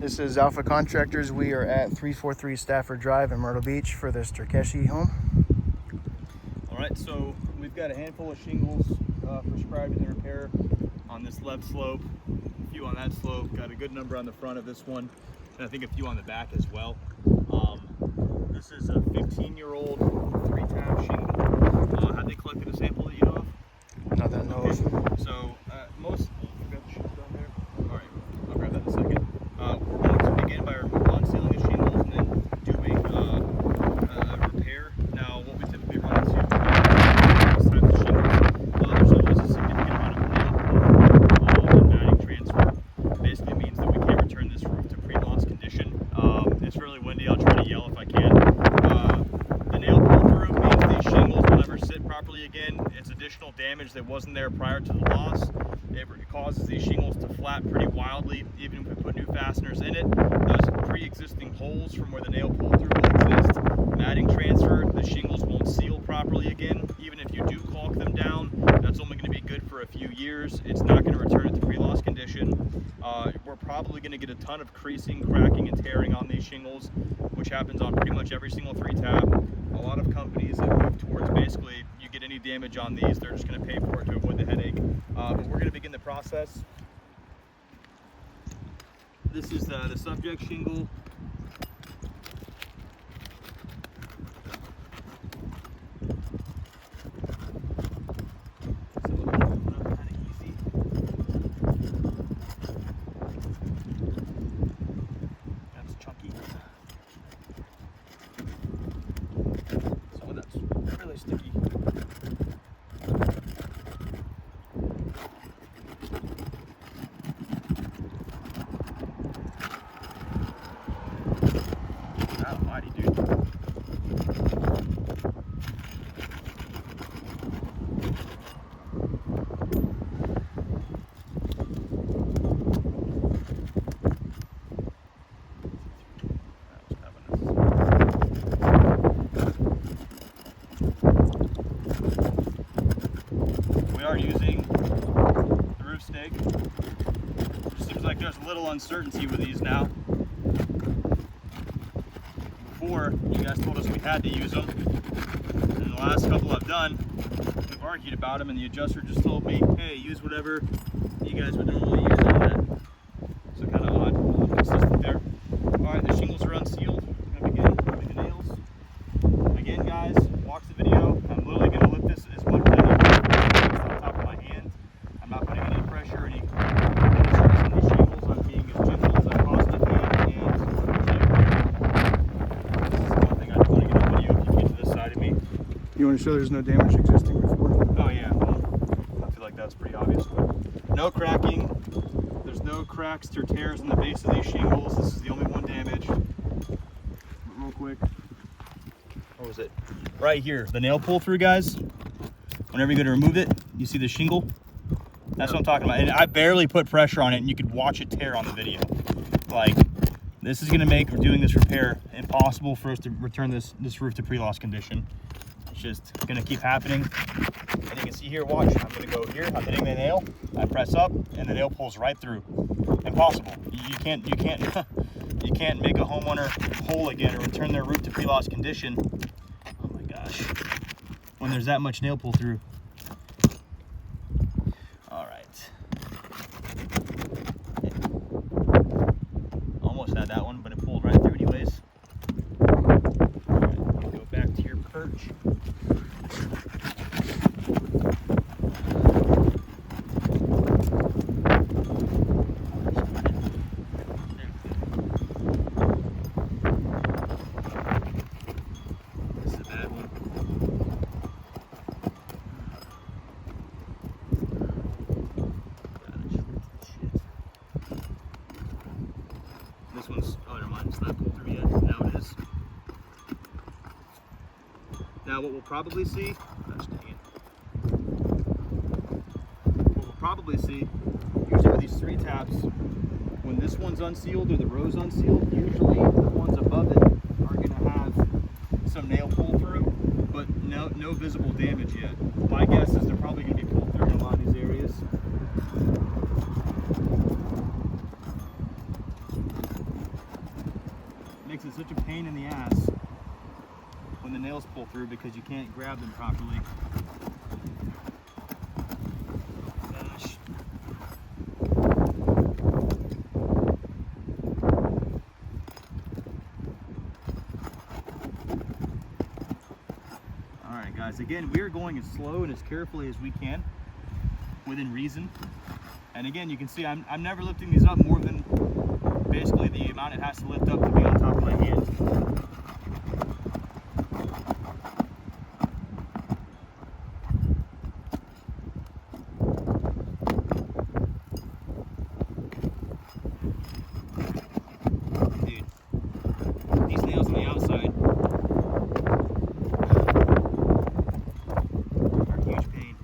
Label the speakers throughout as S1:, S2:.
S1: This is Alpha Contractors. We are at 343 Stafford Drive in Myrtle Beach for the Sterkeshi home.
S2: All right, so we've got a handful of shingles prescribed in the repair on this left slope, a few on that slope, got a good number on the front of this one, and I think a few on the back as well. This is a 15-year-old 3-tab shingle. Have they collected a sample that you know of?
S1: Not that I know of.
S2: So most, grab the shingles down there. All right, I'll grab that in a second. We're going to begin by unsealing the shingles and then doing a repair. Now, what we typically run into this type of shingles, there's always a significant amount of nail and matting transfer. Basically means that we can't return this roof to pre-loss condition. It's really windy. I'll try to yell if I can. The nail pull-through means these shingles will never sit properly again. It's additional damage that wasn't there prior to the loss. It causes these shingles to flap pretty wildly, even if we put new fasteners in it. Those pre-existing holes from where the nail pull-through will exist. Matting transfer, the shingles won't seal properly again. Even if you do caulk them down, that's only going to be good for a few years. It's not going to return it to pre-loss condition. We're probably going to get a ton of creasing, cracking, and tearing on these shingles, which happens on pretty much every single 3-tab. A lot of companies that move towards basically you get any damage on these, they're just going to pay for it to avoid the headache. But we're going to begin the process. This is the subject shingle. Sticky. Almighty, dude. We are using the roof stake. It seems like there's a little uncertainty with these now. Before, you guys told us we had to use them. And the last couple I've done, we've argued about them, and the adjuster just told me, hey, use whatever you guys would normally use on that. So kind of odd, a little consistent there. All right, the shingles are unsealed. I'm going to begin putting the nails. Again, guys, watch the video. I'm literally going to lift this as much as I can on top of my hand. I'm not putting any pressure, any stress on these shingles. I'm being as gentle as I possibly can. And this is one thing I don't want to get a video if you get to this side of me.
S1: You want to show there's no damage existing before?
S2: Oh yeah, I feel like that's pretty obvious. No cracking. There's no cracks or tears in the base of these shingles. This is the only one damaged. But real quick. What was it? Right here, the nail pull through, guys. Whenever you go to remove it, you see the shingle. That's what I'm talking about. And I barely put pressure on it, and you could watch it tear on the video. Like, this is gonna make doing this repair impossible for us to return this roof to pre-loss condition. It's just gonna keep happening. And you can see here, watch, I'm gonna go here, I'm hitting the nail, I press up, and the nail pulls right through. Impossible. You can't you can't make a homeowner whole again or return their roof to pre-loss condition. Oh my gosh. When there's that much nail pull through. All right. Almost had that one, but it pulled right through anyways. All right, go back to your perch. This is a bad one. This one's, oh never mind, it's not pulled through yet. Now it is. Now what we'll probably see, gosh dang it. What we'll probably see, usually with these 3-tabs, when this one's unsealed or the row's unsealed, usually the ones above it are gonna have some nail pull through, but no visible damage yet. My guess is they're probably gonna be pulled through in a lot of these areas. makes it such a pain in the ass when the nails pull through because you can't grab them properly. Gosh. Alright guys, again, we are going as slow and as carefully as we can within reason. And again, you can see I'm never lifting these up more than basically the amount it has to lift up to be on top of my hand. Dude, these nails on the outside are a huge pain.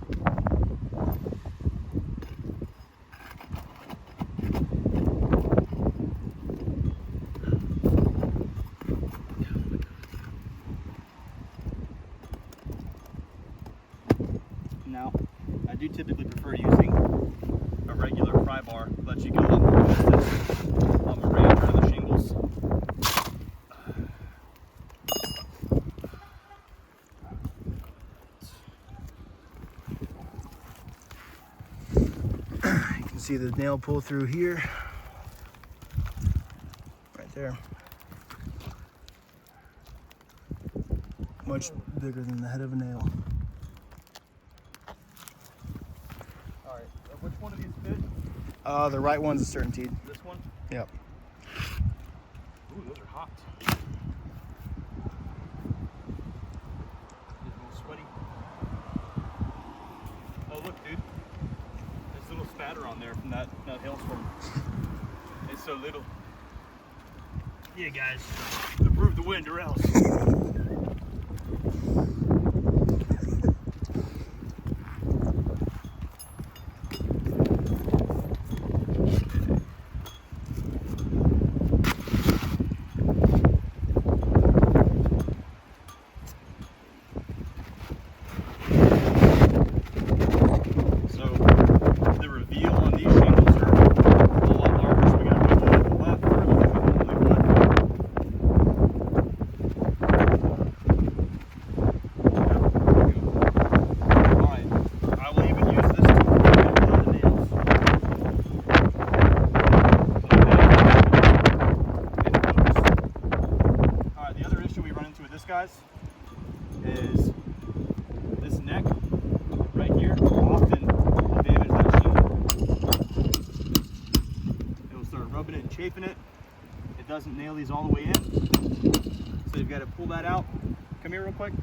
S2: Now, I do typically prefer using a regular pry bar, lets you get a lot more distance on the range of the shingles.
S1: You can see the nail pull through here, right there. Much bigger than the head of a nail.
S2: Alright, which one of these fit?
S1: The right one's a certainty.
S2: This one?
S1: Yep.
S2: Ooh, those are hot. Get a little sweaty. Oh look, dude. There's a little spatter on there from that hailstorm. It's so little. Yeah, guys. Approve the wind or else. Guys, is this neck right here often will damage that shingle. It'll start rubbing it and chafing it. It doesn't nail these all the way in, so you've got to pull that out. Come here real quick.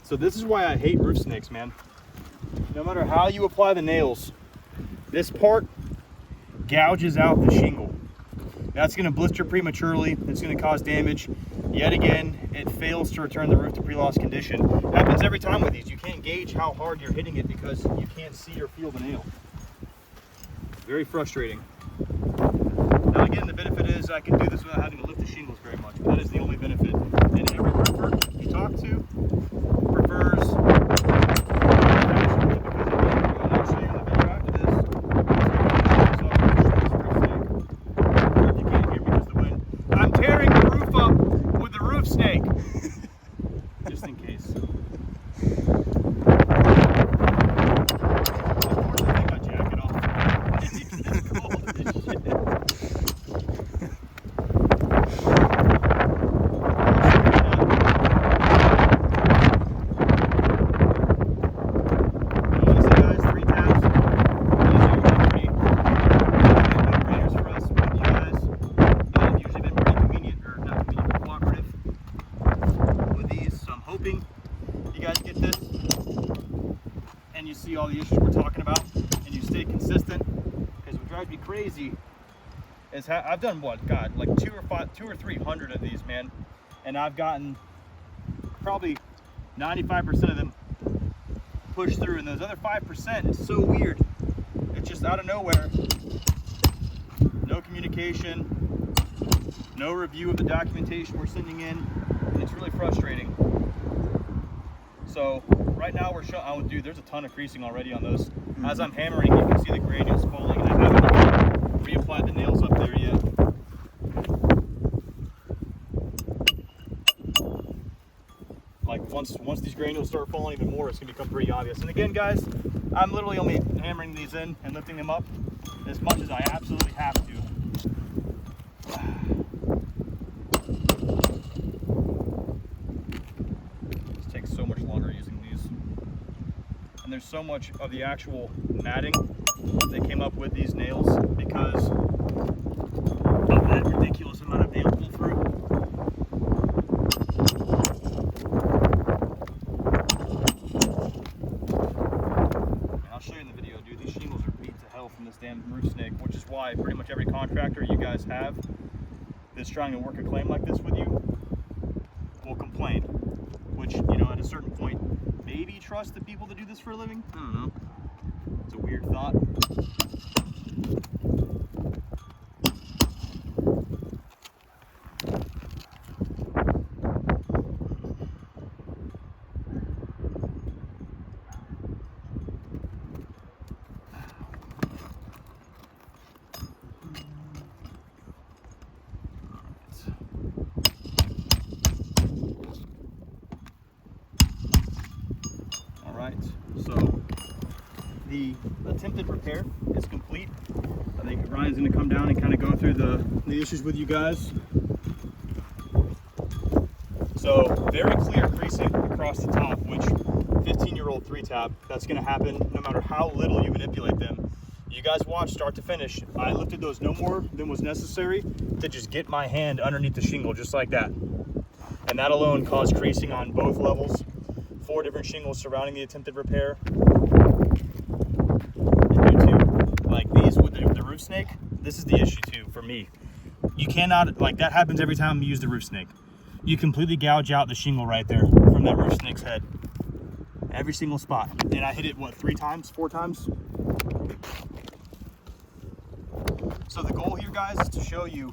S2: So this is why I hate roof snakes, man. No matter how you apply the nails, this part gouges out the shingle. That's going to blister prematurely. It's going to cause damage. Yet again, it fails to return the roof to pre-loss condition. Happens every time with these. You can't gauge how hard you're hitting it because you can't see or feel the nail. Very frustrating. Now again, the benefit is I can do this without having to lift the shingles very much. But that is the only benefit. And every roofer you talk to prefers snake, just in case. Unfortunately, I got jacket off. It's cold as shit. Honestly, guys, 3 tabs. These are pretty no-brainers for us with you guys. They've usually been pretty convenient, or not convenient, but cooperative with these, so I'm hoping you guys get this and you see all the issues we're talking about and you stay consistent, because what drives me crazy is I've done what, God, like 2 or 300 of these, man, and I've gotten probably 95% of them pushed through, and those other 5%, it's so weird. It's just out of nowhere. No communication, no review of the documentation we're sending in. It's really frustrating. So right now we're showing, oh dude, there's a ton of creasing already on those. As I'm hammering, you can see the granules falling, and I haven't reapplied the nails up once these granules start falling even more, it's gonna become pretty obvious. And again, guys, I'm literally only hammering these in and lifting them up as much as I absolutely have to. This takes so much longer using these. And there's so much of the actual matting that came up with these nails because of that ridiculous amount of nail pull through. And I'll show you in the video, dude, these shingles are beat to hell from this damn roof snake, which is why pretty much every contractor you guys have that's trying to work a claim like this with you will complain, which, you know, at a certain point, maybe trust the people that do this for a living. I don't know. It's a weird thought. Alright, so the attempted repair is complete. I think Ryan's going to come down and kind of go through the issues with you guys. So very clear creasing across the top, which 15-year-old 3-tab, that's going to happen no matter how little you manipulate them. You guys watch start to finish. I lifted those no more than was necessary to just get my hand underneath the shingle just like that. And that alone caused creasing on both levels. 4 different shingles surrounding the attempted repair. And you too, like these with the roof snake, this is the issue too for me. You cannot, like that happens every time you use the roof snake. You completely gouge out the shingle right there from that roof snake's head. Every single spot. And I hit it, what, 3 times, 4 times? So the goal here, guys, is to show you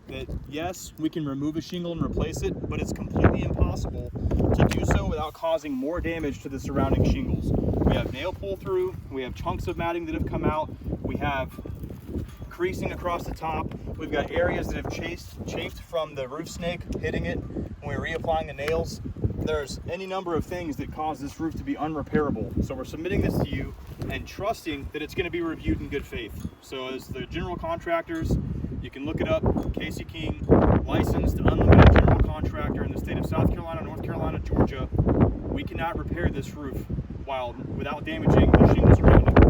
S2: that yes, we can remove a shingle and replace it, but it's completely impossible to do so without causing more damage to the surrounding shingles. We have nail pull through, we have chunks of matting that have come out, we have creasing across the top, we've got areas that have chafed from the roof snake hitting it when we're reapplying the nails. There's any number of things that cause this roof to be unrepairable. So we're submitting this to you and trusting that it's going to be reviewed in good faith. So as the general contractors, you can look it up, Casey King, licensed unlimited general contractor in the state of South Carolina, North Carolina, Georgia. We cannot repair this roof without damaging the shingles around it.